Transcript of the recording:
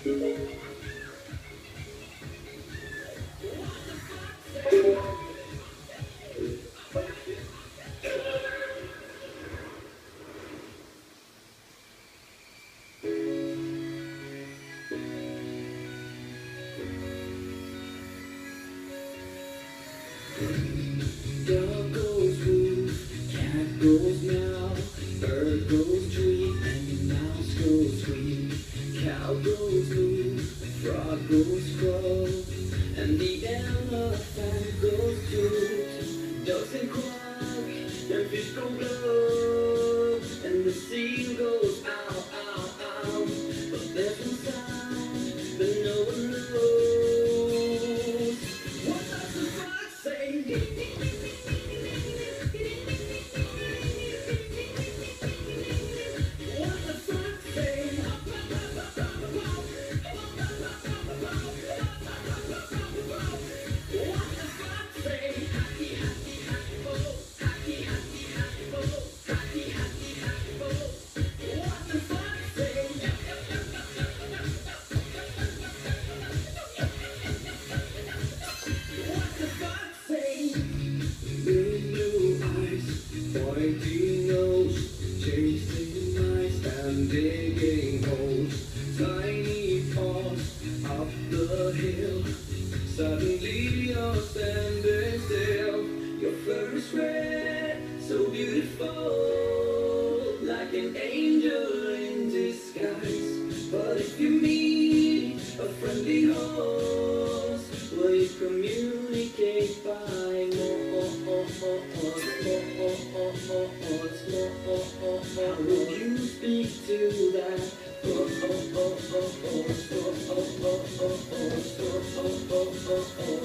Dog goes woo, cat goes meow, bird goes tweet, and mouse goes squeak. Cow goes moo, frog goes crow, and the elephant goes toot. Ducks and quack, and fish go glow, and the seal goes ow, ow, ow. But there's one sound that no one knows. What does the fox say? Pointy nose, chasing mice and digging holes. Tiny paws up the hill. Suddenly you're standing still. Your fur is red, so beautiful, like an angel in disguise. But if you meet a friendly horse, will you communicate by more? How will you speak to that? Oh, oh, oh, oh, oh, oh, oh, oh, oh, oh, oh, oh, oh, oh.